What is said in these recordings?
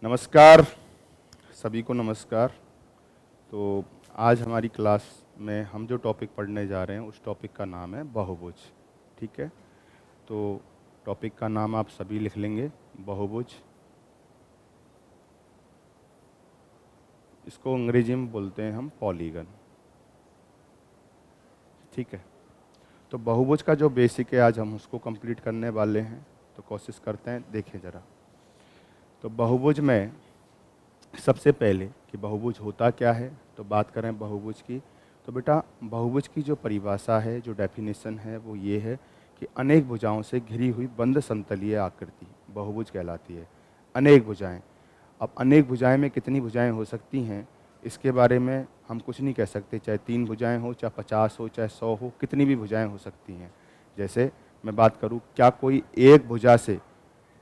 नमस्कार, सभी को नमस्कार। तो आज हमारी क्लास में हम जो टॉपिक पढ़ने जा रहे हैं उस टॉपिक का नाम है बहुभुज। ठीक है, तो टॉपिक का नाम आप सभी लिख लेंगे, बहुभुज। इसको अंग्रेजी में बोलते हैं हम पॉलीगन। ठीक है, तो बहुभुज का जो बेसिक है आज हम उसको कंप्लीट करने वाले हैं, तो कोशिश करते हैं, देखें ज़रा। तो बहुभुज में सबसे पहले कि बहुभुज होता क्या है, तो बात करें बहुभुज की, तो बेटा बहुभुज की जो परिभाषा है, जो डेफिनेशन है वो ये है कि अनेक भुजाओं से घिरी हुई बंद समतलीय आकृति बहुभुज कहलाती है। अनेक भुजाएं, अब अनेक भुजाएं में कितनी भुजाएं हो सकती हैं इसके बारे में हम कुछ नहीं कह सकते, चाहे 3 भुजाएं हो, चाहे 50 हो, चाहे 100 हो, कितनी भी भुजाएं हो सकती हैं। जैसे मैं बात करूं, क्या कोई एक भुजा से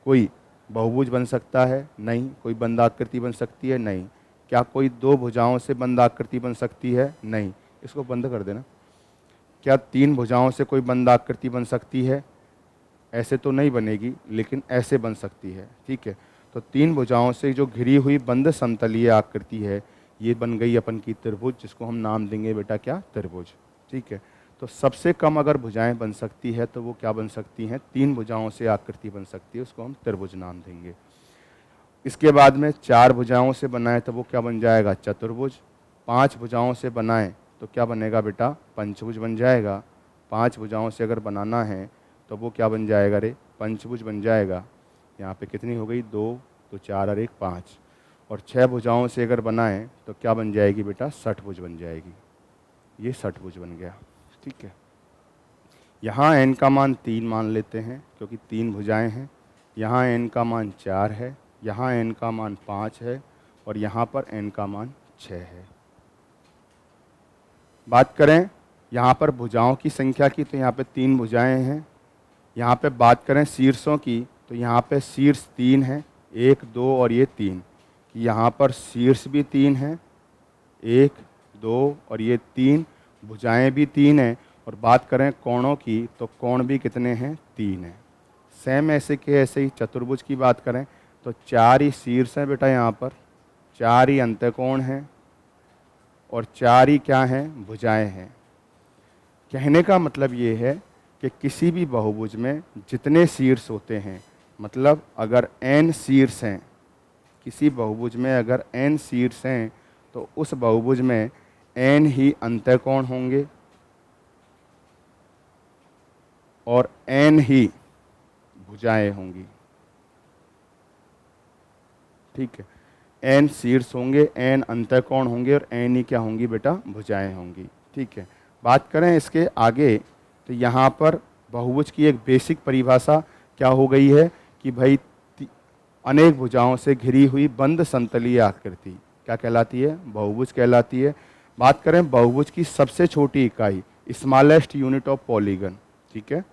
कोई बहुभुज बन सकता है? नहीं। कोई बंद आकृति बन सकती है? नहीं। क्या कोई 2 भुजाओं से बंद आकृति बन सकती है? नहीं। इसको बंद कर देना। क्या 3 भुजाओं से कोई बंद आकृति बन सकती है? ऐसे तो नहीं बनेगी, लेकिन ऐसे बन सकती है। ठीक है, तो 3 भुजाओं से जो घिरी हुई बंद समतलीय आकृति है, ये बन गई अपन की त्रिभुज, जिसको हम नाम देंगे बेटा क्या? त्रिभुज। ठीक है, तो सबसे कम अगर भुजाएं बन सकती है तो वो क्या बन सकती हैं? 3 भुजाओं से आकृति बन सकती है, उसको हम त्रिभुज नाम देंगे। इसके बाद में 4 भुजाओं से बनाए तो वो क्या बन जाएगा? चतुर्भुज। 5 भुजाओं से बनाए तो क्या बनेगा बेटा? पंचभुज बन जाएगा। 5 भुजाओं से अगर बनाना है तो वो क्या बन जाएगा रे? पंचभुज बन जाएगा। यहाँ पे कितनी हो गई? 2, तो 4 और 1 5। और 6 भुजाओं से अगर बनाएं तो क्या बन जाएगी बेटा? षटभुज बन जाएगी। ये षटभुज बन गया। ठीक है, यहाँ n का मान 3 मान लेते हैं क्योंकि 3 भुजाएं हैं। यहाँ n का मान 4 है, यहाँ n का मान 5 है और यहाँ पर n का मान 6 है। बात करें यहाँ पर भुजाओं की संख्या की, तो यहाँ पे 3 भुजाएं हैं। यहाँ पे बात करें शीर्षों की, तो यहाँ पे शीर्ष 3 हैं, 1 2 और ये 3। कि यहाँ पर शीर्ष भी 3 हैं, 1 2 और ये 3। भुजाएं भी 3 हैं। और बात करें कोणों की, तो कोण भी कितने हैं? 3 हैं। सेम ऐसे के ऐसे ही चतुर्भुज की बात करें तो 4 ही शीर्ष हैं बेटा, यहाँ पर 4 ही अंतःकोण हैं और 4 ही क्या हैं? भुजाएं हैं। कहने का मतलब ये है कि किसी भी बहुभुज में जितने शीर्ष होते हैं, मतलब अगर n शीर्ष हैं, किसी बहुभुज में अगर n शीर्ष हैं तो उस बहुभुज में n ही अंतःकोण होंगे और n ही भुजाएं होंगी। ठीक है, n शीर्ष होंगे, n अंतःकोण होंगे और n ही क्या होंगी बेटा? भुजाएं होंगी। ठीक है, बात करें इसके आगे, तो यहाँ पर बहुभुज की एक बेसिक परिभाषा क्या हो गई है कि भाई अनेक भुजाओं से घिरी हुई बंद समतलीय आकृति क्या कहलाती है? बहुभुज कहलाती है। बात करें बहुभुज की सबसे छोटी इकाई, स्मॉलेस्ट यूनिट ऑफ पॉलीगन। ठीक है,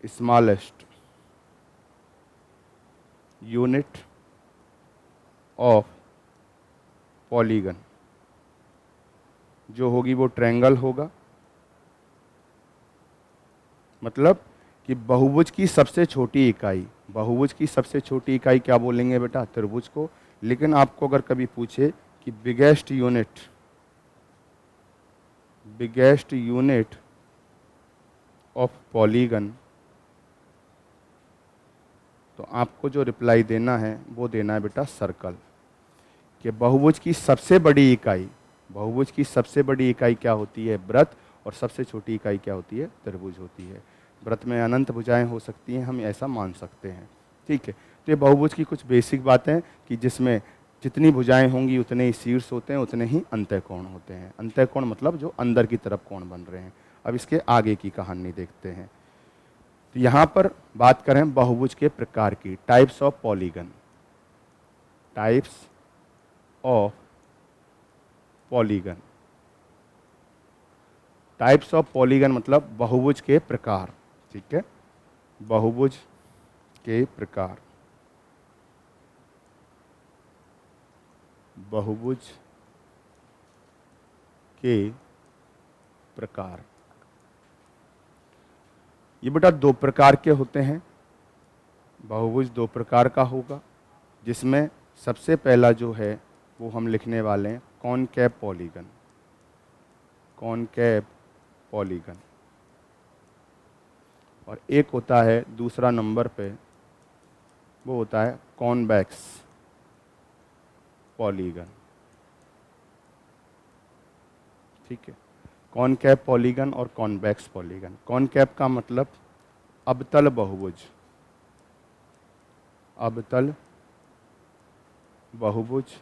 स्मॉलेस्ट यूनिट ऑफ पॉलीगन जो होगी वो ट्रायंगल होगा। मतलब कि बहुभुज की सबसे छोटी इकाई, बहुभुज की सबसे छोटी इकाई क्या बोलेंगे बेटा? त्रिभुज को। लेकिन आपको अगर कभी पूछे कि बिगेस्ट यूनिट ऑफ पॉलीगन, तो आपको जो रिप्लाई देना है वो देना है बेटा सर्कल। कि बहुभुज की सबसे बड़ी इकाई, बहुभुज की सबसे बड़ी इकाई क्या होती है? वृत्त। और सबसे छोटी इकाई क्या होती है? त्रिभुज होती है। वृत्त में अनंत भुजाएं हो सकती हैं, हम ऐसा मान सकते हैं। ठीक है, तो ये बहुभुज की कुछ बेसिक बातें कि जिसमें जितनी भुजाएं होंगी उतने ही शीर्ष होते हैं, उतने ही अंतःकोण होते हैं। अंतःकोण मतलब जो अंदर की तरफ कोण बन रहे हैं। अब इसके आगे की कहानी देखते हैं। तो यहाँ पर बात करें बहुभुज के प्रकार की, types of polygon. Types of polygon, types of polygon मतलब बहुभुज के प्रकार। ठीक है, बहुभुज के प्रकार, बहुभुज के प्रकार। ये बेटा 2 प्रकार के होते हैं। बहुभुज 2 प्रकार का होगा, जिसमें सबसे पहला जो है वो हम लिखने वाले हैं कॉनकेव पॉलीगन, कॉनकेव पॉलीगन। और एक होता है दूसरा नंबर पे, वो होता है कॉन्वेक्स पॉलीगन। ठीक है, कॉनकेव पॉलीगन और कॉन्वेक्स पॉलीगन। कॉनकेव का मतलब अवतल बहुभुज, अवतल बहुभुज।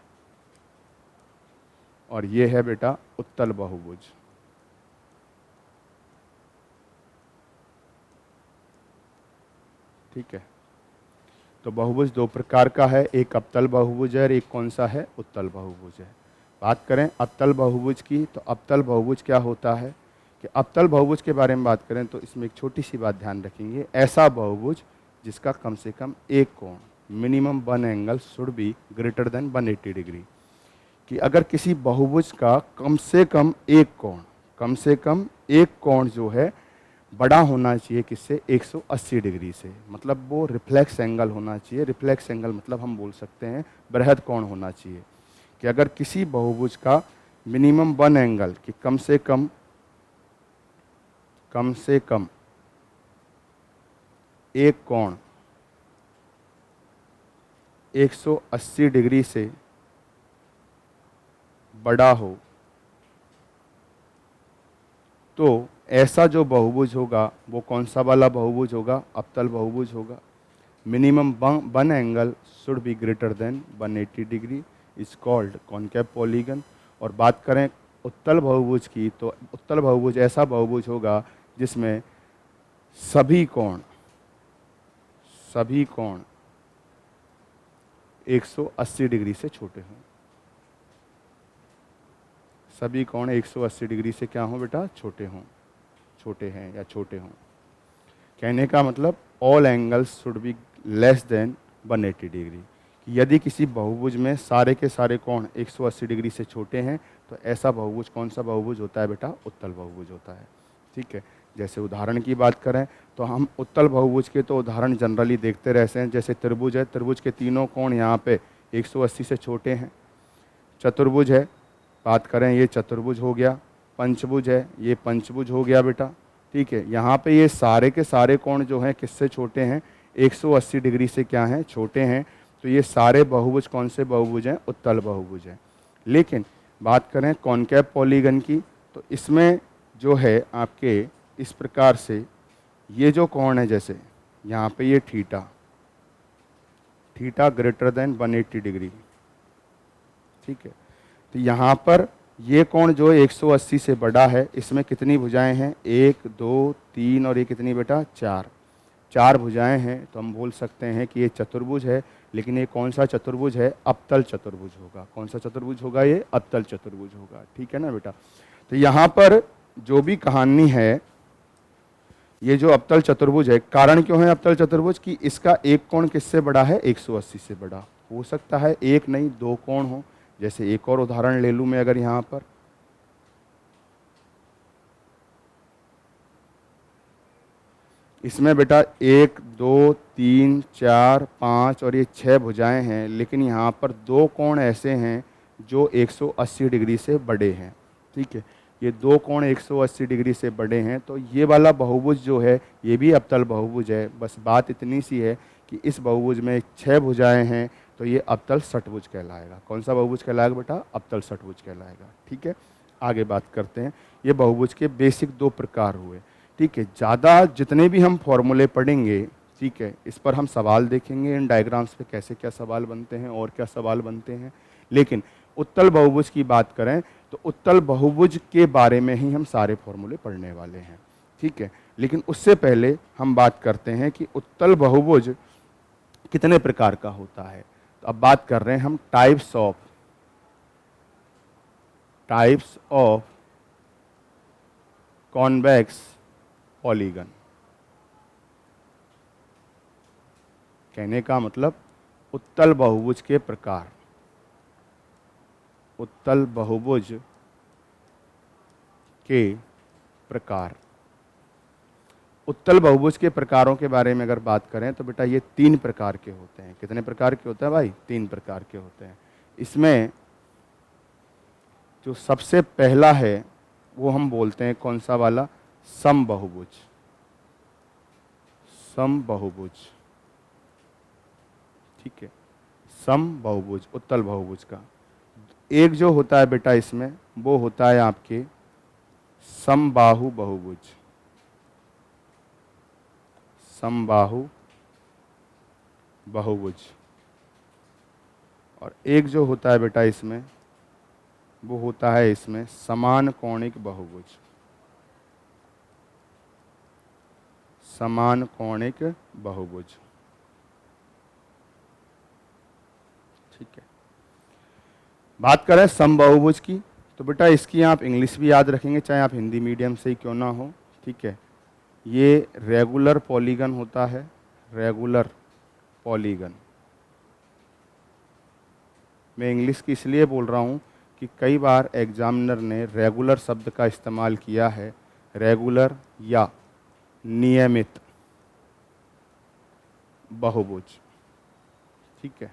और ये है बेटा उत्तल बहुभुज। ठीक है, तो बहुभुज दो प्रकार का है, एक अवतल बहुभुज है और एक कौन सा है, उत्तल बहुभुज है। बात करें अवतल बहुभुज की, तो अवतल बहुभुज क्या होता है कि अवतल बहुभुज के बारे में बात करें तो इसमें एक छोटी सी बात ध्यान रखेंगे, ऐसा बहुभुज जिसका कम से कम एक कोण, minimum one angle should be greater than 180 degree. कि अगर किसी बहुभुज का कम से कम एक कोण, कम से कम एक कोण जो है बड़ा होना चाहिए किससे, 180 डिग्री से, मतलब वो रिफ्लेक्स एंगल होना चाहिए। रिफ्लेक्स एंगल मतलब हम बोल सकते हैं बृहद कोण होना चाहिए। कि अगर किसी बहुभुज का मिनिमम वन एंगल कि कम से कम एक कोण 180 डिग्री से बड़ा हो, तो ऐसा जो बहुभुज होगा वो कौन सा वाला बहुभुज होगा, अवतल बहुभुज होगा। Minimum one angle should be greater than 180 degree is called concave polygon. और बात करें उत्तल बहुभुज की, तो उत्तल बहुभुज ऐसा बहुभुज होगा जिसमें सभी कोण 180 डिग्री से छोटे हों। सभी कोण 180 डिग्री से क्या हों बेटा, छोटे हों, छोटे हैं या छोटे हों। कहने का मतलब all angles should be less than 180 degree. यदि किसी बहुभुज में सारे के सारे कोण 180 डिग्री से छोटे हैं तो ऐसा बहुभुज कौन सा बहुभुज होता है बेटा, उत्तल बहुभुज होता है। ठीक है, जैसे उदाहरण की बात करें तो हम उत्तल बहुभुज के तो उदाहरण जनरली देखते रहते हैं। जैसे त्रिभुज है, त्रिभुज के तीनों कोण यहाँ पे 180 से छोटे हैं। चतुर्भुज है, बात करें ये चतुर्भुज हो गया। पंचभुज है, ये पंचभुज हो गया बेटा। ठीक है, यहाँ पे ये सारे के सारे कोण जो हैं किससे छोटे हैं, 180 डिग्री से क्या हैं, छोटे हैं। तो ये सारे बहुभुज कौन से बहुभुज हैं, उत्तल बहुभुज हैं। लेकिन बात करें कॉनकेव पॉलीगन की, तो इसमें जो है आपके इस प्रकार से ये जो कोण है, जैसे यहाँ पे ये थीटा ग्रेटर देन 180 डिग्री। ठीक है, तो यहाँ पर ये कोण जो 180 से बड़ा है, इसमें कितनी भुजाएं हैं, 1 2 3 और ये कितनी बेटा, 4 भुजाएं हैं। तो हम बोल सकते हैं कि ये चतुर्भुज है। लेकिन ये कौन सा चतुर्भुज है, अवतल चतुर्भुज होगा। कौन सा चतुर्भुज होगा, ये अवतल चतुर्भुज होगा। ठीक है ना बेटा। तो यहाँ पर जो भी कहानी है, ये जो अवतल चतुर्भुज है, कारण क्यों है अवतल चतुर्भुज कि इसका एक कोण किससे बड़ा है, 180 से बड़ा। हो सकता है एक नहीं दो कोण हो। जैसे एक और उदाहरण ले लूं मैं, अगर यहाँ पर इसमें बेटा 1 2 3 4 5 और ये 6 भुजाएं हैं, लेकिन यहाँ पर दो कोण ऐसे हैं जो 180 डिग्री से बड़े हैं। ठीक है, ये दो कोण 180 डिग्री से बड़े हैं, तो ये वाला बहुभुज जो है ये भी अवतल बहुभुज है। बस बात इतनी सी है कि इस बहुभुज में 6 भुजाएं हैं, तो ये अवतल षटभुज कहलाएगा। कौन सा बहुभुज कहलाएगा बेटा, अवतल षटभुज कहलाएगा। ठीक है, आगे बात करते हैं। ये बहुभुज के बेसिक दो प्रकार हुए। ठीक है, ज़्यादा जितने भी हम फॉर्मूले पढ़ेंगे, ठीक है, इस पर हम सवाल देखेंगे इन डायग्राम्स पे कैसे क्या सवाल बनते हैं और क्या सवाल बनते हैं। लेकिन उत्तल बहुभुज की बात करें तो उत्तल बहुभुज के बारे में ही हम सारे फॉर्मूले पढ़ने वाले हैं। ठीक है, लेकिन उससे पहले हम बात करते हैं कि उत्तल बहुभुज कितने प्रकार का होता है। तो अब बात कर रहे हैं हम टाइप्स ऑफ कॉन्वेक्स पॉलीगन। कहने का मतलब उत्तल बहुभुज के प्रकार, उत्तल बहुभुज के प्रकार। उत्तल बहुभुज के प्रकारों के बारे में अगर बात करें तो बेटा ये 3 प्रकार के होते हैं। कितने प्रकार के होते हैं भाई? 3 प्रकार के होते हैं। इसमें जो सबसे पहला है वो हम बोलते हैं कौन सा वाला? समबहुभुज। समबहुभुज, ठीक है, समबहुभुज, उत्तल बहुभुज का। एक जो होता है बेटा इसमें वो होता है आपके समबाहु बहुभुज। समबाहु बहुभुज। और एक जो होता है बेटा इसमें वो होता है इसमें समान कोणिक बहुभुज। समान कोणिक बहुभुज, ठीक है। बात करें समबहुभुज की तो बेटा इसकी आप इंग्लिश भी याद रखेंगे चाहे आप हिंदी मीडियम से ही क्यों ना हो, ठीक है। ये रेगुलर पॉलीगन होता है, रेगुलर पॉलीगन। मैं इंग्लिश की इसलिए बोल रहा हूँ कि कई बार एग्जामिनर ने रेगुलर शब्द का इस्तेमाल किया है, रेगुलर या नियमित बहुभुज, ठीक है।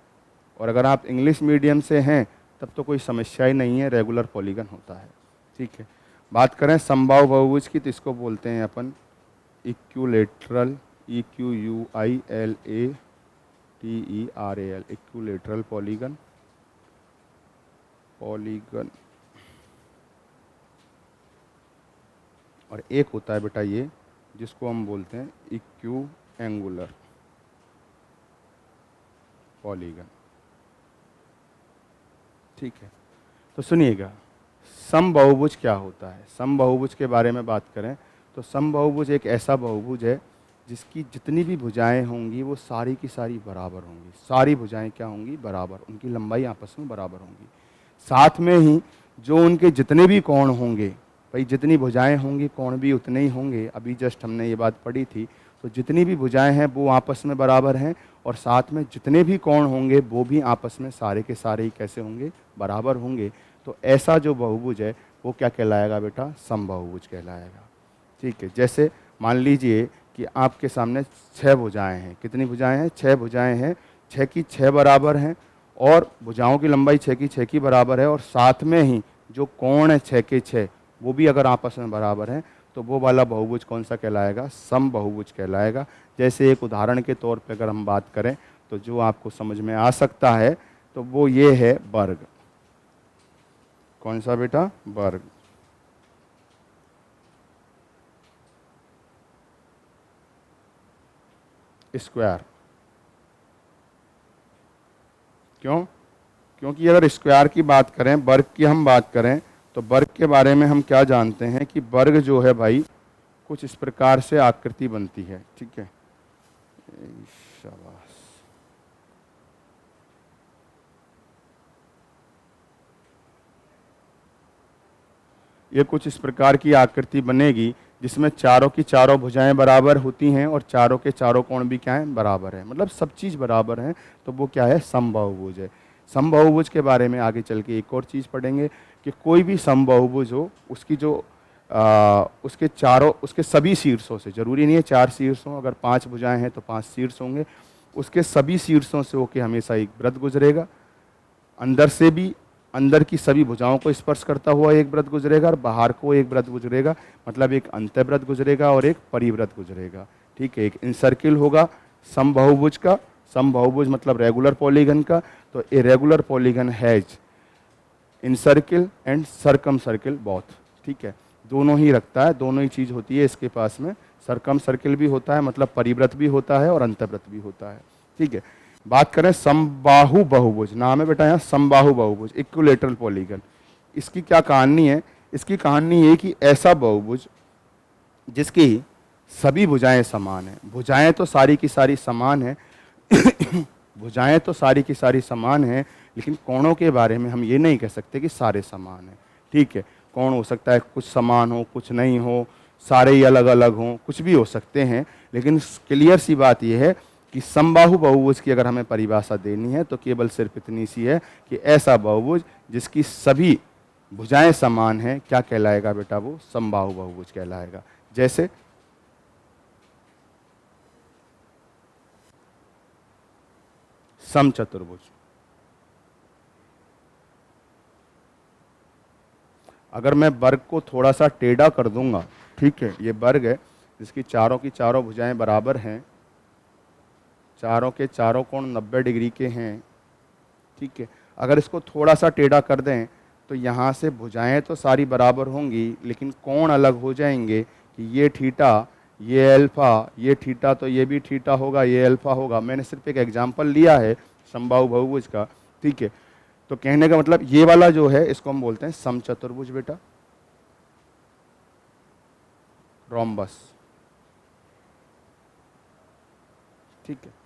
और अगर आप इंग्लिश मीडियम से हैं तब तो कोई समस्या ही नहीं है, रेगुलर पॉलीगन होता है, ठीक है। बात करें समबाहु बहुभुज की तो इसको बोलते हैं अपन equilateral, EQUILATERAL, equilateral polygon, polygon. और एक होता है बेटा ये जिसको हम बोलते हैं इक्यू एंगुलर पॉलीगन, ठीक है। तो सुनिएगा समबहुभुज क्या होता है। समबहुभुज के बारे में बात करें तो समबहुभुज एक ऐसा बहुभुज है जिसकी जितनी भी भुजाएं होंगी वो सारी की सारी बराबर होंगी। सारी भुजाएं क्या होंगी? बराबर, उनकी लंबाई आपस में बराबर होंगी। साथ में ही जो उनके जितने भी कोण होंगे, भाई जितनी भुजाएं होंगी कोण भी उतने ही होंगे। अभी जस्ट हमने ये बात पढ़ी थी। तो जितनी भी भुजाएं हैं वो आपस में बराबर हैं और साथ में जितने भी कोण होंगे वो भी आपस में सारे के सारे ही कैसे होंगे? बराबर होंगे। तो ऐसा जो बहुभुज है वो क्या कहलाएगा बेटा? समबहुभुज कहलाएगा, ठीक है। जैसे मान लीजिए कि आपके सामने 6 भुजाएं हैं। कितनी भुजाएं हैं? 6 भुजाएं हैं। 6 की 6 बराबर हैं और भुजाओं की लंबाई 6 की बराबर है और साथ में ही जो कोण है 6 के 6 वो भी अगर आपस में बराबर हैं तो वो वाला बहुभुज कौन सा कहलाएगा? समबहुभुज कहलाएगा। जैसे एक उदाहरण के तौर पे अगर हम बात करें तो जो आपको समझ में आ सकता है तो वो ये है वर्ग। कौन सा बेटा? वर्ग। स्क्वायर। क्यों? क्योंकि अगर स्क्वायर की बात करें, वर्ग की हम बात करें तो वर्ग के बारे में हम क्या जानते हैं कि वर्ग जो है भाई कुछ इस प्रकार से आकृति बनती है, ठीक है। शाबाश। ये कुछ इस प्रकार की आकृति बनेगी जिसमें चारों की चारों भुजाएं बराबर होती हैं और चारों के चारों कोण भी क्या हैं? बराबर है। मतलब सब चीज़ बराबर है तो वो क्या है? समबहुभुज है। समबहुभुज के बारे में आगे चल के एक और चीज़ पढ़ेंगे कि कोई भी समबहुभुज हो उसकी जो उसके चारों, उसके सभी शीर्षों से, जरूरी नहीं है 4 शीर्ष हों, अगर 5 भुजाएं हैं तो 5 शीर्ष होंगे, उसके सभी शीर्षों से होके हमेशा एक वृत्त गुजरेगा। अंदर से भी, अंदर की सभी भुजाओं को स्पर्श करता हुआ एक वृत्त गुजरेगा और बाहर को एक वृत्त गुजरेगा। मतलब एक अंतःवृत्त गुजरेगा और एक परिवृत्त गुजरेगा, ठीक है। एक इनसर्किल होगा समबहुभुज का। समबहुभुज मतलब रेगुलर पॉलीगन का। तो a regular polygon has incircle and circumcircle both, ठीक है। दोनों ही रखता है, दोनों ही चीज़ होती है इसके पास में। सरकम सर्किल भी होता है, मतलब परिवृत्त भी होता है और अंतःवृत्त भी होता है, ठीक है। बात करें समबाहु बहुभुज, नाम है बेटा यहाँ समबाहु बहुभुज, इक्विलेटरल पॉलीगन। इसकी क्या कहानी है? इसकी कहानी ये कि ऐसा बहुभुज जिसकी सभी भुजाएं समान हैं। भुजाएं तो सारी की सारी समान हैं भुजाएं तो सारी की सारी समान हैं, लेकिन कोणों के बारे में हम ये नहीं कह सकते कि सारे समान हैं, ठीक है। कोण हो सकता है कुछ समान हो, कुछ नहीं हो, सारे ही अलग अलग हों, कुछ भी हो सकते हैं। लेकिन क्लियर सी बात यह है कि समबाहु बहुभुज की अगर हमें परिभाषा देनी है तो केवल सिर्फ इतनी सी है कि ऐसा बहुभुज जिसकी सभी भुजाएं समान हैं क्या कहलाएगा बेटा? वो समबाहु बहुभुज कहलाएगा। जैसे समचतुर्भुज। अगर मैं वर्ग को थोड़ा सा टेढ़ा कर दूंगा, ठीक है, ये वर्ग है जिसकी चारों की चारों भुजाएं बराबर हैं, चारों के चारों कोण 90 डिग्री के हैं, ठीक है। अगर इसको थोड़ा सा टेढ़ा कर दें तो यहाँ से भुजाएं तो सारी बराबर होंगी लेकिन कोण अलग हो जाएंगे कि ये थीटा, ये अल्फा, ये थीटा तो ये भी थीटा होगा, ये अल्फा होगा। मैंने सिर्फ एक एग्जांपल लिया है समबाहु बहुभुज का, ठीक है। तो कहने का मतलब ये वाला जो है इसको हम बोलते हैं समचतुर्भुज बेटा, रोम्बस, ठीक है।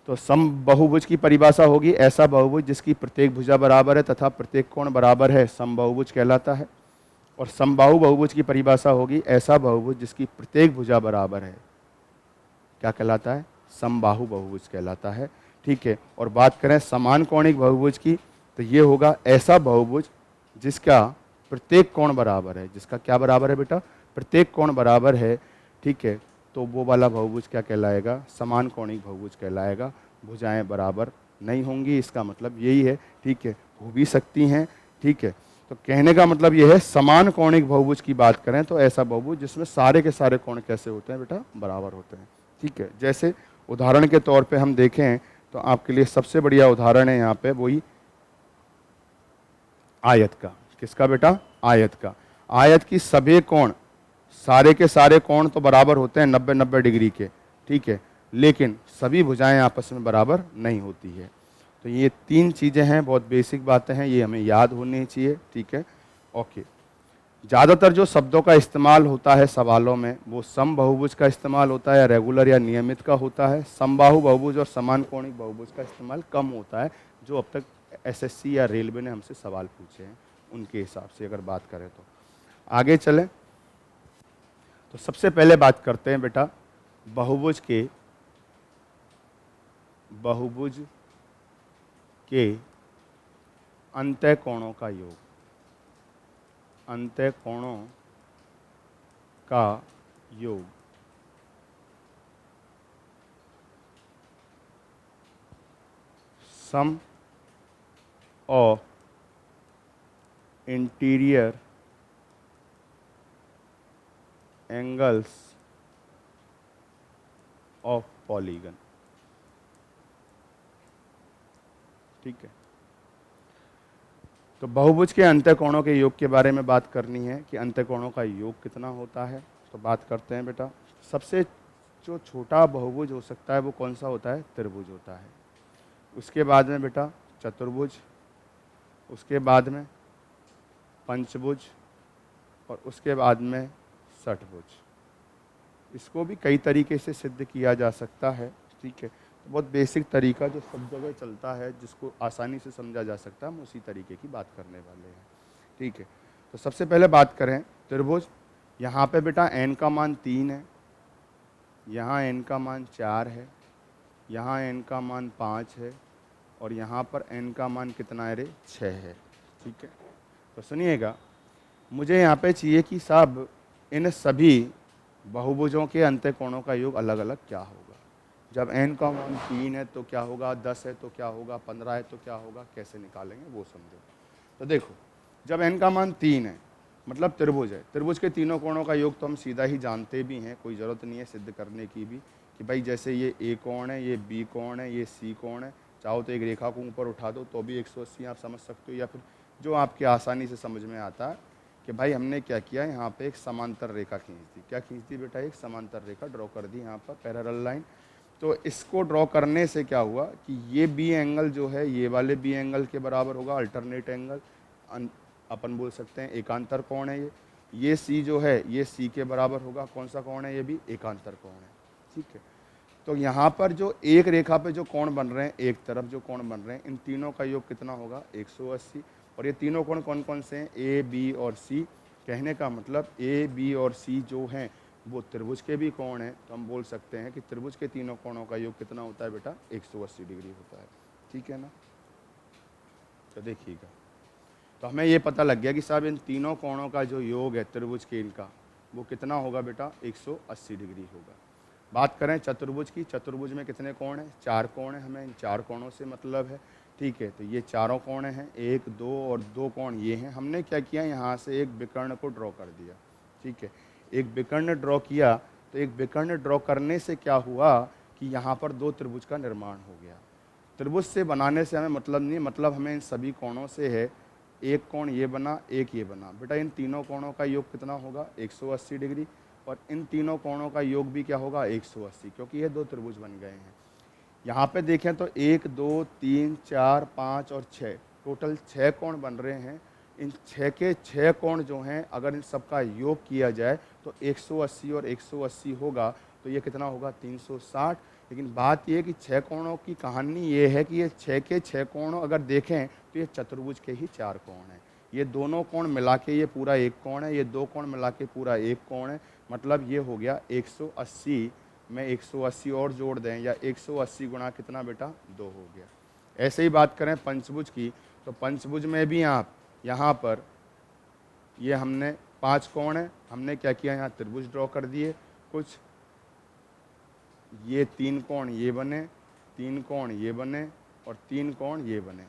तो समबहुभुज की परिभाषा होगी ऐसा बहुभुज जिसकी प्रत्येक भुजा बराबर है तथा प्रत्येक कोण बराबर है, समबहुभुज कहलाता है। और समबाहु बहुभुज की परिभाषा होगी ऐसा बहुभुज जिसकी प्रत्येक भुजा बराबर है, क्या कहलाता है, समबाहु बहुभुज कहलाता है, ठीक है। और बात करें समान कोणिक बहुभुज की तो ये होगा ऐसा बहुभुज जिसका प्रत्येक कोण बराबर है, जिसका क्या बराबर है बेटा, प्रत्येक कोण बराबर है, ठीक है। तो वो वाला बहुभुज क्या कहलाएगा, समान कोणिक बहुभुज कहलाएगा। भुजाएं बराबर नहीं होंगी, इसका मतलब यही है, ठीक है, हो भी सकती हैं, ठीक है। तो कहने का मतलब यह है समान कोणिक बहुभुज की बात करें तो ऐसा बहुभुज जिसमें सारे के सारे कोण कैसे होते हैं बेटा, बराबर होते हैं, ठीक है। जैसे उदाहरण के तौर पे हम देखें तो आपके लिए सबसे बढ़िया उदाहरण है यहाँ पे वही आयत का। किसका बेटा, आयत का। आयत की सभी कोण, सारे के सारे कोण तो बराबर होते हैं 90-90 डिग्री के, ठीक है, लेकिन सभी भुजाएं आपस में बराबर नहीं होती है। तो ये तीन चीज़ें हैं, बहुत बेसिक बातें हैं, ये हमें याद होनी चाहिए, ठीक है, ओके। ज़्यादातर जो शब्दों का इस्तेमाल होता है सवालों में वो समबहुभुज का इस्तेमाल होता है या रेगुलर या नियमित का होता है। समबाहु बहुभुज और समान कोणिक बहुभुज का इस्तेमाल कम होता है, जो अब तक एसएससी या रेलवे ने हमसे सवाल पूछे हैं उनके हिसाब से अगर बात करें तो। आगे चलें तो सबसे पहले बात करते हैं बेटा बहुभुज के अंतः कोणों का योग। अंतः कोणों का योग sum of interior angles of polygon, ठीक है। तो बहुभुज के अंतःकोणों के योग के बारे में बात करनी है कि अंतःकोणों का योग कितना होता है। तो बात करते हैं बेटा, सबसे जो छोटा बहुभुज हो सकता है वो कौन सा होता है, त्रिभुज होता है। उसके बाद में बेटा चतुर्भुज, उसके बाद में पंचभुज और उसके बाद में षटभुज। इसको भी कई तरीके से सिद्ध किया जा सकता है, ठीक है। तो बहुत बेसिक तरीका जो सब जगह चलता है, जिसको आसानी से समझा जा सकता है, हम उसी तरीके की बात करने वाले हैं, ठीक है। तो सबसे पहले बात करें त्रिभुज। यहाँ पे बेटा n का मान 3 है, यहाँ n का मान 4 है, यहाँ n का मान 5 है और यहाँ पर n का मान कितना है रे, 6 है, ठीक है। तो सुनिएगा, मुझे यहाँ पे चाहिए कि साहब इन सभी बहुभुजों के अंतःकोणों का योग अलग अलग क्या होगा। जब n का मान 3 है तो क्या होगा, 10 है तो क्या होगा, 15 है तो क्या होगा, कैसे निकालेंगे वो समझो। तो देखो, जब n का मान 3 है मतलब त्रिभुज है, त्रिभुज के तीनों कोणों का योग तो हम सीधा ही जानते भी हैं, कोई ज़रूरत नहीं है सिद्ध करने की भी, कि भाई जैसे ये a कोण है, ये b कोण है, ये c कोण है। चाहो तो एक रेखा को ऊपर उठा दो तो भी 180 आप समझ सकते हो, या फिर जो आपके आसानी से समझ में आता है कि भाई हमने क्या किया, यहाँ पे एक समांतर रेखा खींच दी। क्या खींच दी बेटा, एक समांतर रेखा ड्रॉ कर दी यहाँ पर, पैरेलल लाइन। तो इसको ड्रॉ करने से क्या हुआ कि ये बी एंगल जो है ये वाले बी एंगल के बराबर होगा, अल्टरनेट एंगल, अपन बोल सकते हैं एकांतर कोण है ये सी जो है ये सी के बराबर होगा। कौन सा कोण है, ये भी एकांतर कोण है, ठीक है। तो यहाँ पर जो एक रेखा पे जो कोण बन रहे हैं, एक तरफ जो कोण बन रहे हैं, इन तीनों का योग कितना होगा, 180। और ये तीनों कोण कौन कौन से हैं, ए बी और सी। कहने का मतलब ए बी और सी जो हैं वो त्रिभुज के भी कोण हैं। तो हम बोल सकते हैं कि त्रिभुज के तीनों कोणों का योग कितना होता है बेटा, 180 डिग्री होता है, ठीक है ना। तो देखिएगा, तो हमें ये पता लग गया कि साहब इन तीनों कोणों का जो योग है त्रिभुज के इनका, वो कितना होगा बेटा, 180 डिग्री होगा। बात करें चतुर्भुज की, चतुर्भुज में कितने कोण हैं? 4 कोण हैं, हमें इन 4 कोणों से मतलब है। ठीक है, तो ये चारों कोण हैं, 1 2 और 2 कोण ये हैं। हमने क्या किया, यहाँ से एक विकर्ण को ड्रॉ कर दिया। ठीक है, एक विकर्ण ड्रॉ किया, तो एक विकर्ण ड्रॉ करने से क्या हुआ कि यहाँ पर 2 त्रिभुज का निर्माण हो गया। त्रिभुज से बनाने से हमें मतलब नहीं, मतलब हमें इन सभी कोणों से है। एक कोण ये बना, एक ये बना। बेटा इन तीनों कोणों का योग कितना होगा? 180 डिग्री। और इन तीनों कोणों का योग भी क्या होगा? 180, क्योंकि ये 2 त्रिभुज बन गए हैं। यहाँ पे देखें तो 1 2 3 4 5 और 6, टोटल 6 कोण बन रहे हैं। इन 6 के 6 कोण जो हैं, अगर इन सबका योग किया जाए तो 180 और 180 होगा, तो ये कितना होगा? 360। लेकिन बात ये है कि 6 कोणों की कहानी ये है कि ये 6 के 6 कोण अगर देखें तो ये चतुर्भुज के ही 4 कोण हैं। ये दोनों कोण मिला के ये पूरा एक कोण है, ये 2 कोण मिला के पूरा एक कोण है। मतलब ये हो गया 180 में 180 और जोड़ दें, या 180 गुणा कितना बेटा? 2 हो गया। ऐसे ही बात करें पंचभुज की, तो पंचभुज में भी आप यहाँ पर ये हमने 5 कोण है, हमने क्या किया, यहाँ त्रिभुज ड्रॉ कर दिए कुछ। ये 3 कोण ये बने, 3 कोण ये बने और 3 कोण ये बने।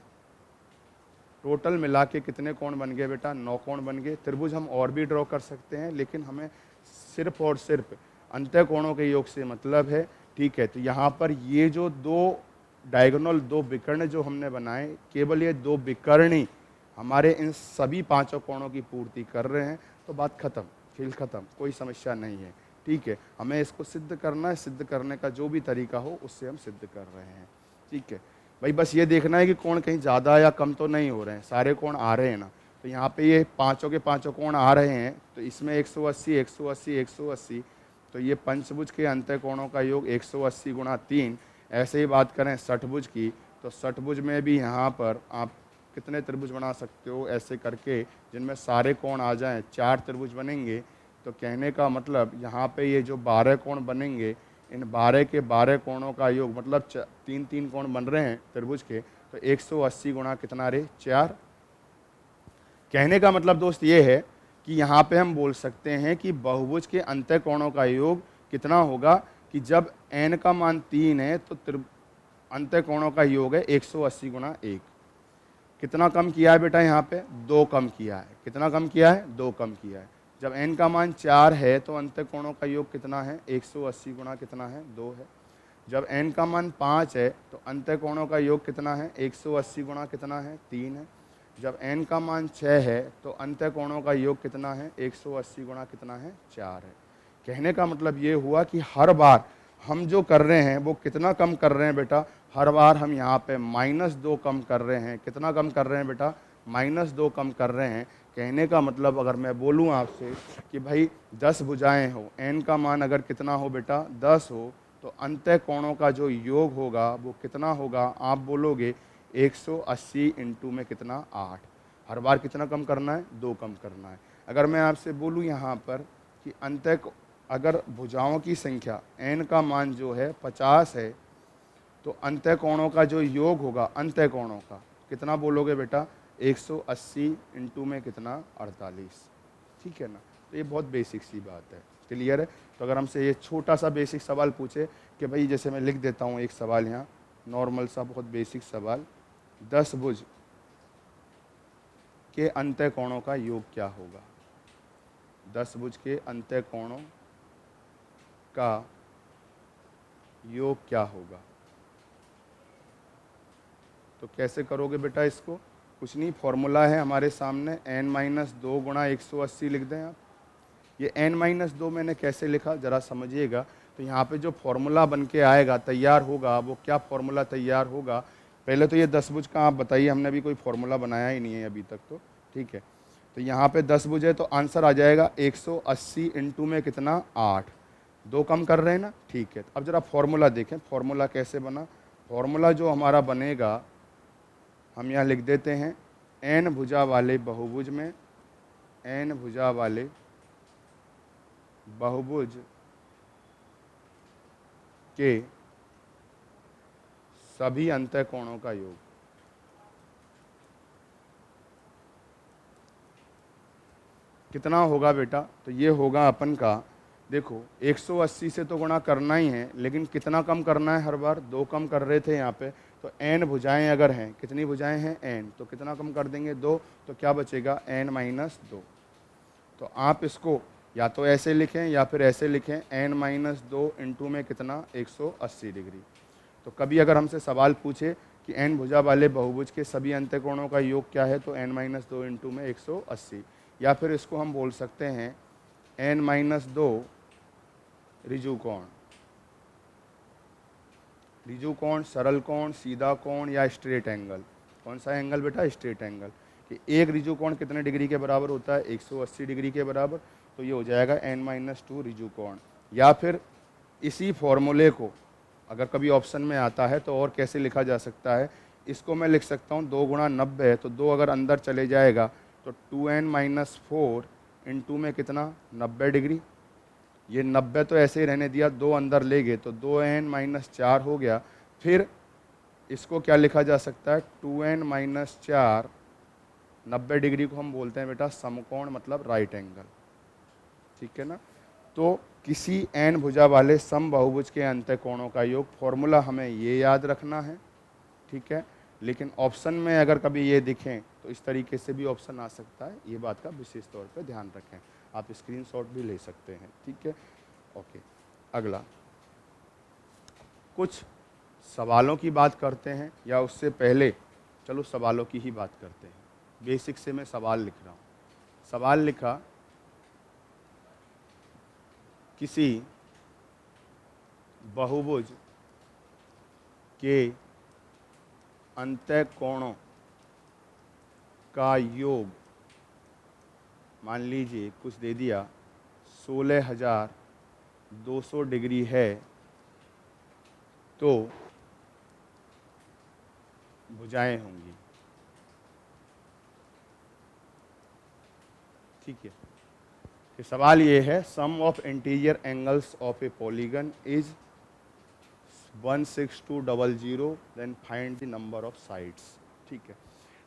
टोटल मिला के कितने कोण बन गए बेटा? 9 कोण बन गए। त्रिभुज हम और भी ड्रॉ कर सकते हैं, लेकिन हमें सिर्फ और सिर्फ अंतः कोणों के योग से मतलब है। ठीक है, तो यहाँ पर ये जो 2 डायगोनल 2 विकर्ण जो हमने बनाए, केवल ये 2 विकर्ण ही हमारे इन सभी 5 कोणों की पूर्ति कर रहे हैं। तो बात खत्म, खेल खत्म, कोई समस्या नहीं है। ठीक है, हमें इसको सिद्ध करना है, सिद्ध करने का जो भी तरीका हो उससे हम सिद्ध कर रहे हैं। ठीक है भाई, बस ये देखना है कि कोण कहीं ज़्यादा या कम तो नहीं हो रहे हैं, सारे कोण आ रहे हैं ना। तो यहाँ पे ये 5 के 5 कोण आ रहे हैं, तो इसमें 180 180 180, तो ये पंचभुज के अंतः कोणों का योग 180 गुणा 3। ऐसे ही बात करें षटभुज की, तो षटभुज में भी यहाँ पर आप कितने त्रिभुज बना सकते हो ऐसे करके, जिनमें सारे कोण आ जाएं, 4 त्रिभुज बनेंगे। तो कहने का मतलब यहाँ पे ये जो 12 कोण बनेंगे, इन 12 के 12 कोणों का योग, मतलब 3 कोण बन रहे हैं त्रिभुज के, तो 180 गुणा कितना रे? 4। कहने का मतलब दोस्त ये है कि यहाँ पे हम बोल सकते हैं कि बहुभुज के अंतः कोणों का योग कितना होगा, कि जब n का मान 3 है तो अंतः कोणों का योग है 180 गुणा 1। कितना कम किया है बेटा? यहाँ पे 2 कम किया है। कितना कम किया है? 2 कम किया है। जब n का मान 4 है तो अंतः कोणों का योग कितना है? 180 गुणा कितना है? 2 है। जब n का मान 5 है तो अंतः कोणों का योग कितना है? 180 गुणा कितना है? 3 है। जब n का मान 6 है तो अंतः कोणों का योग कितना है? 180 गुणा कितना है? 4 है। कहने का मतलब ये हुआ कि हर बार हम जो कर रहे हैं वो कितना कम कर रहे हैं बेटा? हर बार हम यहाँ पे -2 कम कर रहे हैं। कितना कम कर रहे हैं बेटा? -2 कम कर रहे हैं। कहने का मतलब अगर मैं बोलूँ आपसे कि भाई 10 भुजाएं हो, n का मान अगर कितना हो बेटा? 10 हो, तो अंतः कोणों का जो योग होगा वो कितना होगा? आप बोलोगे 180 इंटू में कितना? 8। हर बार कितना कम करना है? 2 कम करना है। अगर मैं आपसे बोलूँ यहाँ पर कि अगर भुजाओं की संख्या n का मान जो है 50 है, तो अंतः कोणों का जो योग होगा अंतः कोणों का कितना बोलोगे बेटा? 180 इंटू में कितना? 48। ठीक है ना? तो ये बहुत बेसिक सी बात है। क्लियर है? तो अगर हमसे ये छोटा सा बेसिक सवाल पूछे कि भाई, जैसे मैं लिख देता हूँ एक सवाल यहाँ, नॉर्मल सा बहुत बेसिक सवाल, 10 भुज के अंतः कोणों का योग क्या होगा? 10 भुज के अंतः कोणों का योग क्या होगा? तो कैसे करोगे बेटा इसको? कुछ नहीं, फॉर्मूला है हमारे सामने, n-2 गुणा 180 लिख दें आप। ये n-2 मैंने कैसे लिखा ज़रा समझिएगा। तो यहाँ पे जो फॉर्मूला बन के आएगा, तैयार होगा, वो क्या फॉर्मूला तैयार होगा? पहले तो ये 10 भुज का आप बताइए, हमने भी कोई फॉर्मूला बनाया ही नहीं है अभी तक तो। ठीक है, तो यहाँ पे 10 भुज है तो आंसर आ जाएगा 180 इंटू में कितना? 8। 2 कम कर रहे हैं ना? ठीक है, अब ज़रा फॉर्मूला देखें, फॉर्मूला कैसे बना। फॉर्मूला जो हमारा बनेगा, हम यहाँ लिख देते हैं, n भुजा वाले बहुभुज में, n भुजा वाले बहुभुज के सभी अंतः कोणों का योग। कितना होगा बेटा? तो ये होगा अपन का, देखो 180 से तो गुणा करना ही है, लेकिन कितना कम करना है हर बार, 2 कम कर रहे थे यहाँ पे, तो n भुजाएं अगर हैं, कितनी भुजाएं हैं n, तो कितना कम कर देंगे 2, तो क्या बचेगा n माइनस 2। तो आप इसको या तो ऐसे लिखें या फिर ऐसे लिखें, n माइनस 2 इंटू में कितना 180 डिग्री। तो कभी अगर हमसे सवाल पूछे कि n भुजा वाले बहुभुज के सभी अंत्यकोणों का योग क्या है, तो n माइनस 2 इंटू में 180, या फिर इसको हम बोल सकते हैं n माइनस 2 ऋजु कोण। ऋजु कोण, सरल कोण, सीधा कोण या स्ट्रेट एंगल। कौन सा एंगल बेटा? Straight angle. कि एक ऋजु कोण कितने डिग्री के बराबर होता है? 180 डिग्री के बराबर। तो ये हो जाएगा n माइनस 2 ऋजु कोण। या फिर इसी फॉर्मूले को अगर कभी ऑप्शन में आता है तो और कैसे लिखा जा सकता है, इसको मैं लिख सकता हूँ 2 गुणा 90, तो 2 अगर अंदर चले जाएगा तो 2n माइनस 4 इंटू में कितना 90 डिग्री। ये 90 तो ऐसे ही रहने दिया, 2 अंदर ले गए तो 2n माइनस 4 हो गया। फिर इसको क्या लिखा जा सकता है? 2n माइनस 4, 90 डिग्री को हम बोलते हैं बेटा समकोण, मतलब राइट एंगल। ठीक है ना? तो किसी n भुजा वाले सम बहुभुज के अंत्यकोणों का योग, फॉर्मूला हमें ये याद रखना है। ठीक है, लेकिन ऑप्शन में अगर कभी ये दिखें तो इस तरीके से भी ऑप्शन आ सकता है, ये बात का विशेष तौर पे ध्यान रखें। आप स्क्रीनशॉट भी ले सकते हैं। ठीक है, ओके। अगला कुछ सवालों की बात करते हैं, या उससे पहले चलो सवालों की ही बात करते हैं। बेसिक से मैं सवाल लिख रहा हूँ। सवाल लिखा, किसी बहुभुज के अंत्यकोणों का योग, मान लीजिए कुछ दे दिया 16,200 डिग्री है, तो भुजाएं होंगी। ठीक है, कि सवाल ये है, sum of interior angles of a polygon is 16200, then find the number of sides. ठीक है,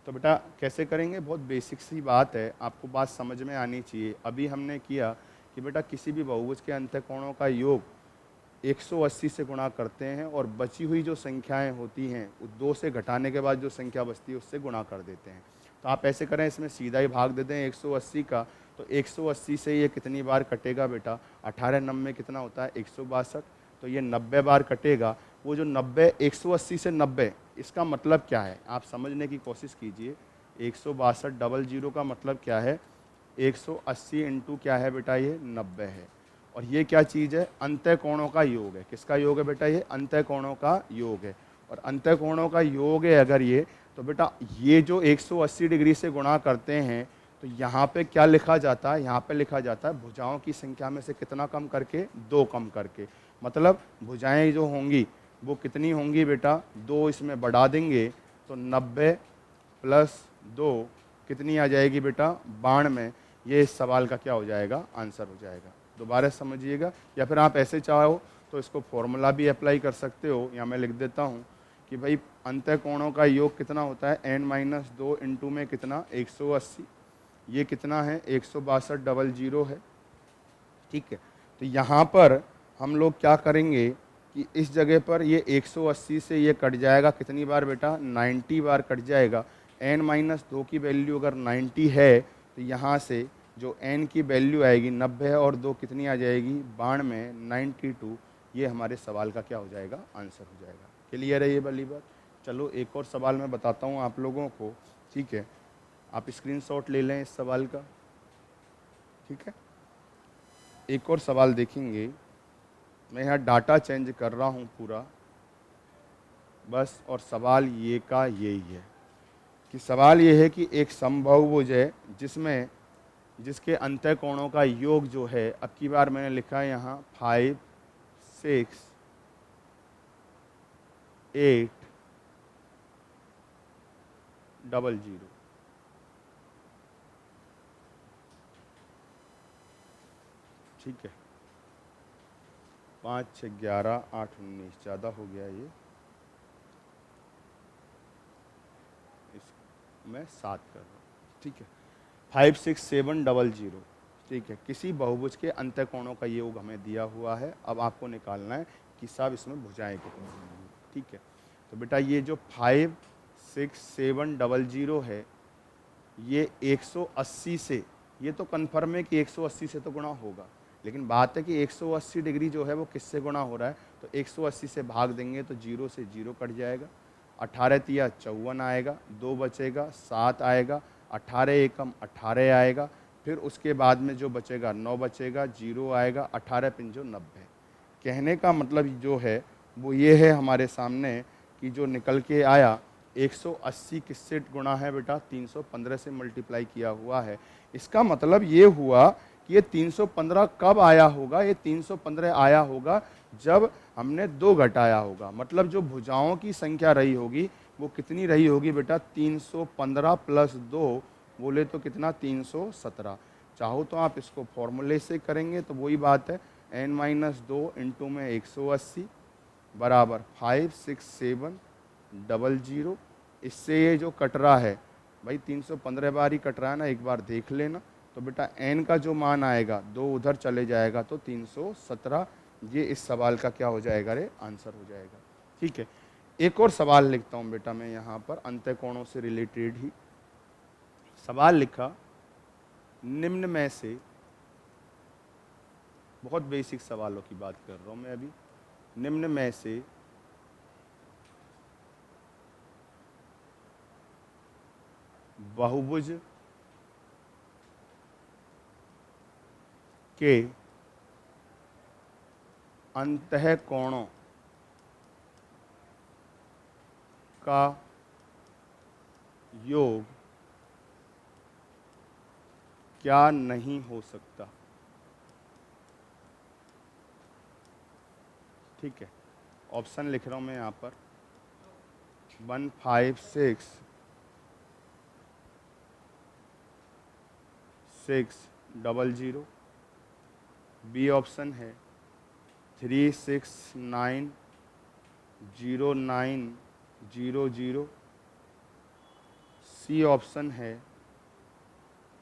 तो बेटा कैसे करेंगे? बहुत बेसिक सी बात है, आपको बात समझ में आनी चाहिए। अभी हमने किया कि बेटा किसी भी बहुभुज के अंत्यकोणों का योग 180 से गुणा करते हैं, और बची हुई जो संख्याएं होती हैं, 2 से घटाने के बाद जो संख्या बचती है उससे गुणा कर देते हैं। तो आप ऐसे करें, इसमें सीधा ही भाग दे दें 180 का, तो 180 से ये कितनी बार कटेगा बेटा? 18 9 कितना होता है? 162। तो ये 90 बार कटेगा। वो जो 90, 180 से 90, इसका मतलब क्या है आप समझने की कोशिश कीजिए। 162 का मतलब क्या है? 180 इंटू क्या है बेटा? ये 90 है। और ये क्या चीज़ है? अंत्यकोणों का योग है। किसका योग है बेटा? ये अंत्यकोणों का योग है। और अंत्यकोणों का योग है अगर ये, तो बेटा ये जो 180 डिग्री से गुणा करते हैं, तो यहाँ पे क्या लिखा जाता है? यहाँ पे लिखा जाता है भुजाओं की संख्या में से कितना कम करके? 2 कम करके। मतलब भुजाएं जो होंगी वो कितनी होंगी बेटा? 2 इसमें बढ़ा देंगे तो 90 प्लस 2 कितनी आ जाएगी बेटा? 92। ये इस सवाल का क्या हो जाएगा? आंसर हो जाएगा। दोबारा समझिएगा, या फिर आप ऐसे चाहो तो इसको फॉर्मूला भी अप्लाई कर सकते हो, या मैं लिख देता हूँ कि भाई अंत्यकोणों का योग कितना होता है? n माइनस 2 इंटू में कितना? 180। ये कितना है? 16200 है। ठीक है, तो यहाँ पर हम लोग क्या करेंगे कि इस जगह पर ये 180 से ये कट जाएगा, कितनी बार बेटा? 90 बार कट जाएगा। n माइनस 2 की वैल्यू अगर 90 है, तो यहाँ से जो n की वैल्यू आएगी 90 और 2 कितनी आ जाएगी? 92, 92। ये हमारे सवाल का क्या हो जाएगा? आंसर हो जाएगा। क्लियर है ये वाली बात? चलो एक और सवाल मैं बताता हूँ आप लोगों को। ठीक है, आप स्क्रीनशॉट ले लें इस सवाल का। ठीक है, एक और सवाल देखेंगे। मैं यहाँ डाटा चेंज कर रहा हूँ पूरा बस, और सवाल ये का यही है कि सवाल ये है कि एक समबाहुभुज है जिसके अंत्यकोणों का योग जो है, अब की बार मैंने लिखा है यहाँ 5, 6, 8, 00। ठीक है, 5, 6, 11, 8, 19, ज़्यादा हो गया ये, मैं 7 कर रहा हूँ। ठीक है, 5, 6, 7, 00। ठीक है, किसी बहुभुज के अंतःकोणों का योग हमें दिया हुआ है। अब आपको निकालना है कि साहब इसमें भुजाएं कितनी होंगी। ठीक है, तो बेटा ये जो 56700 है, ये 180 से, ये तो कन्फर्म है कि 180 से तो गुणा होगा, लेकिन बात है कि 180 डिग्री जो है वो किससे गुणा हो रहा है, तो 180 से भाग देंगे तो 0 से 0 कट जाएगा, 18 तिया 54 आएगा, 2 बचेगा 7 आएगा, 18 एकम 18 आएगा, फिर उसके बाद में जो बचेगा 9 बचेगा, 0 आएगा, 18 पंजो 90। कहने का मतलब जो है वो ये है हमारे सामने कि जो निकल के आया 180 किससे गुणा है बेटा, 315 से मल्टीप्लाई किया हुआ है। इसका मतलब ये हुआ कि ये 315 कब आया होगा, ये 315 आया होगा जब हमने 2 घटाया होगा। मतलब जो भुजाओं की संख्या रही होगी वो कितनी रही होगी बेटा, 315 प्लस 2 बोले तो कितना, 317। चाहो तो आप इसको फॉर्मूले से करेंगे तो वही बात है, n-2 इंटू में 180 बराबर 56700। इससे ये जो कट रहा है भाई 315 बार ही कट रहा है ना, एक बार देख लेना। तो बेटा n का जो मान आएगा 2 उधर चले जाएगा तो 317, ये इस सवाल का क्या हो जाएगा रे, आंसर हो जाएगा। ठीक है, एक और सवाल लिखता हूँ बेटा मैं यहाँ पर, अंतःकोणों से रिलेटेड ही सवाल लिखा, निम्न में से, बहुत बेसिक सवालों की बात कर रहा हूँ मैं अभी, निम्न में से बहुभुज के अंतःकोणों का योग क्या नहीं हो सकता। ठीक है, ऑप्शन लिख रहा हूं मैं यहाँ पर, 156,600। बी ऑप्शन है 369,09,00। सी ऑप्शन है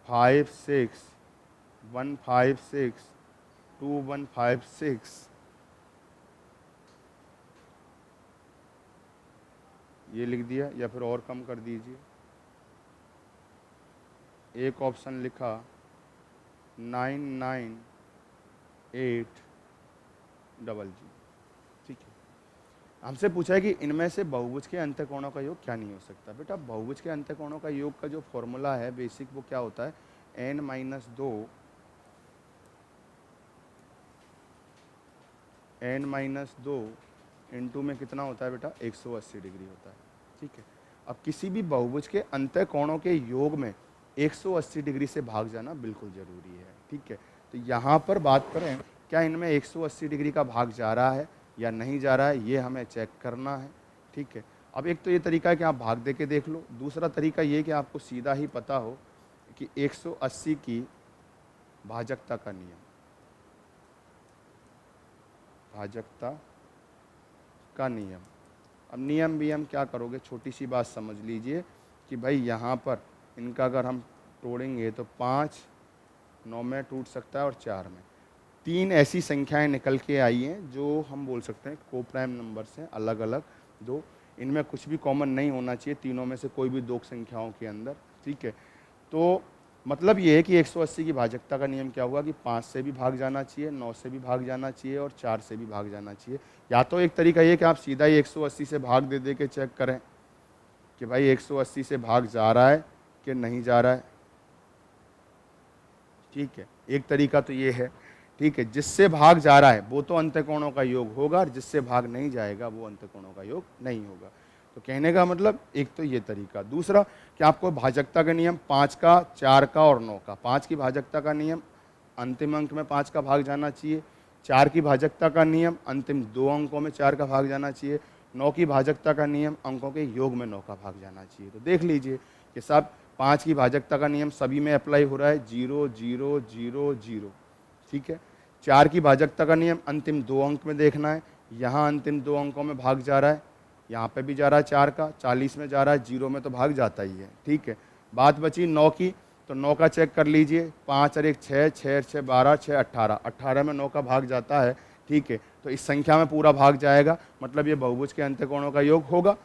56,156,2156। ये लिख दिया या फिर और कम कर दीजिए। एक ऑप्शन लिखा 99800। ठीक है, हमसे पूछा है कि इनमें से बहुभुज के अंतःकोणों का योग क्या नहीं हो सकता। बेटा बहुभुज के अंतःकोणों का योग का जो फॉर्मूला है बेसिक, वो क्या होता है, n-2 इंटू में कितना होता है बेटा, 180 डिग्री होता है। ठीक है, अब किसी भी बहुभुज के अंतःकोणों के योग में 180 डिग्री से भाग जाना बिल्कुल ज़रूरी है। ठीक है, तो यहाँ पर बात करें क्या इनमें 180 डिग्री का भाग जा रहा है या नहीं जा रहा है, ये हमें चेक करना है। ठीक है, अब एक तो ये तरीका है कि आप भाग दे के देख लो, दूसरा तरीका ये कि आपको सीधा ही पता हो कि 180 की भाजकता का नियम, भाजकता का नियम। अब नियम भी हम क्या करोगे, छोटी सी बात समझ लीजिए कि भाई यहाँ पर इनका अगर हम तोड़ेंगे तो 5 9 में टूट सकता है और 4 में। 3 ऐसी संख्याएं निकल के आई हैं जो हम बोल सकते हैं को प्राइम नंबर्स हैं, अलग अलग दो, इनमें कुछ भी कॉमन नहीं होना चाहिए, तीनों में से कोई भी 2 संख्याओं के अंदर। ठीक है, तो मतलब ये है कि 180 की भाजकता का नियम क्या हुआ कि 5 से भी भाग जाना चाहिए, 9 से भी भाग जाना चाहिए और 4 से भी भाग जाना चाहिए। या तो एक तरीका ये कि आप सीधा ही 180 से भाग दे दे के चेक करें कि भाई 180 से भाग जा रहा है कि नहीं जा रहा है। ठीक है, एक तरीका तो ये है। ठीक है, जिससे भाग जा रहा है वो तो अंतःकोणों का योग होगा और जिससे भाग नहीं जाएगा वो अंतःकोणों का योग नहीं होगा। तो कहने का मतलब एक तो ये तरीका, दूसरा कि आपको भाजकता का नियम 5 का, 4 का और 9 का, 5 की भाजकता का नियम अंतिम अंक में 5 का भाग जाना चाहिए, 4 की भाजकता का नियम अंतिम 2 अंकों में 4 का भाग जाना चाहिए, 9 की भाजकता का नियम अंकों के योग में 9 का भाग जाना चाहिए। तो देख लीजिए कि सब 5 की भाजकता का नियम सभी में अप्लाई हो रहा है, 0 0 0 0। ठीक है, 4 की भाजकता का नियम अंतिम 2 अंक में देखना है, यहाँ अंतिम 2 अंकों में भाग जा रहा है, यहाँ पे भी जा रहा है 4 का, 40 में जा रहा है, 0 में तो भाग जाता ही है। ठीक है, बात बची 9 की, तो 9 का चेक कर लीजिए, 5 और 1 6, 6 6 12, 6 18, 18 में 9 का भाग जाता है, ठीक है। तो इस संख्या में पूरा भाग जाएगा, मतलब ये बहुभुज के अंत्यकोणों का योग होगा।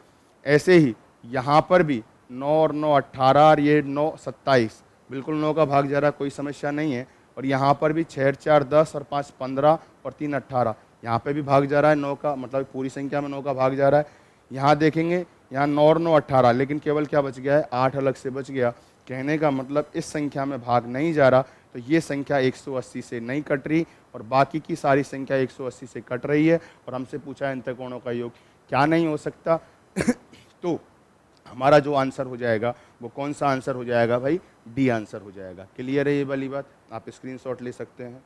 ऐसे ही यहाँ पर भी 9 और 9 18 और ये 9 27, बिल्कुल 9 का भाग जा रहा है, कोई समस्या नहीं है। और यहाँ पर भी 6 4 10 और 5 15 और 3 18, यहाँ पे भी भाग जा रहा है 9 का, मतलब पूरी संख्या में 9 का भाग जा रहा है। यहाँ देखेंगे, यहाँ 9 और 9 18, लेकिन केवल क्या बच गया है, 8 अलग से बच गया। कहने का मतलब इस संख्या में भाग नहीं जा रहा, तो ये संख्या 180 से नहीं कट रही और बाकी की सारी संख्या 180 से कट रही है। और हमसे पूछा है अंत्यकोणों का योग क्या नहीं हो सकता तो हमारा जो आंसर हो जाएगा वो कौन सा आंसर हो जाएगा भाई, डी आंसर हो जाएगा। क्लियर है ये वाली बात, आप स्क्रीनशॉट ले सकते हैं।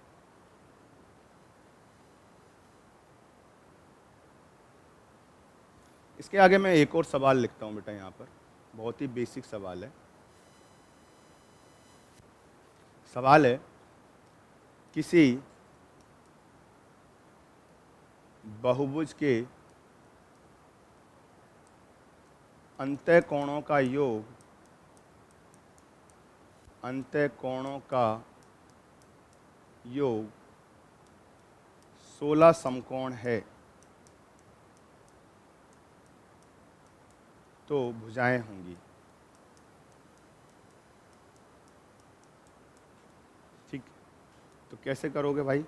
इसके आगे मैं एक और सवाल लिखता हूं बेटा, यहाँ पर बहुत ही बेसिक सवाल है। सवाल है, किसी बहुभुज के अंत्यकोणों का योग, अंत्यकोणों का योग 16 समकोण है, तो भुजाएं होंगी। ठीक, तो कैसे करोगे भाई?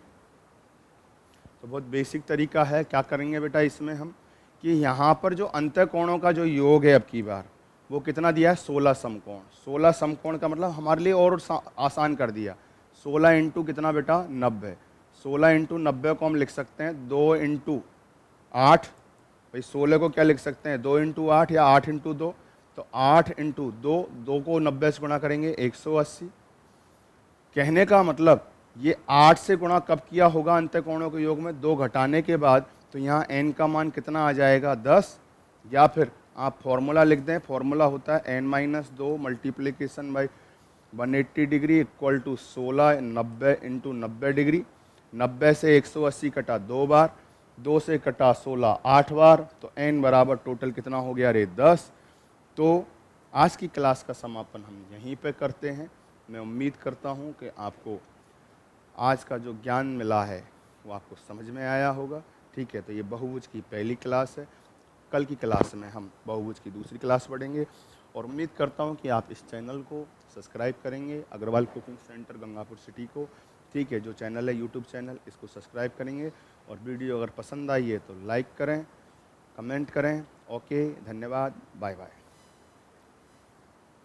तो बहुत बेसिक तरीका है। क्या करेंगे बेटा इसमें हम, कि यहाँ पर जो अंत्यकोणों का जो योग है अब की बार, वो कितना दिया है, 16 समकोण। 16 समकोण का मतलब हमारे लिए और आसान कर दिया। 16 इंटू कितना बेटा, 90। 16 इंटू 90 को हम लिख सकते हैं 2 इंटू 8। भाई 16 को क्या लिख सकते हैं, 2 इंटू 8 या 8 इंटू 2। तो 8 इंटू 2, 2 को 90 से गुणा करेंगे 180। कहने का मतलब ये 8 से गुणा कब किया होगा अंत्यकोणों के योग में, 2 घटाने के बाद। तो यहाँ n का मान कितना आ जाएगा, 10। या फिर आप फॉर्मूला लिख दें, फॉर्मूला होता है n-2 multiplication by 180 degree equal to 16 90 into 90 degree. 90 से 180 कटा 2 बार, 2 से कटा 16 8 बार, तो n बराबर टोटल कितना हो गया रे, 10। तो आज की क्लास का समापन हम यहीं पे करते हैं। मैं उम्मीद करता हूँ कि आपको आज का जो ज्ञान मिला है वो आपको समझ में आया होगा। ठीक है, तो ये बहुभुज की पहली क्लास है। कल की क्लास में हम बहुभुज की दूसरी क्लास पढ़ेंगे और उम्मीद करता हूँ कि आप इस चैनल को सब्सक्राइब करेंगे, Agarwal cooking centre Gangapur city को। ठीक है, जो चैनल है यूट्यूब चैनल, इसको सब्सक्राइब करेंगे और वीडियो अगर पसंद आई है तो लाइक करें, कमेंट करें। ओके, धन्यवाद, बाय बाय।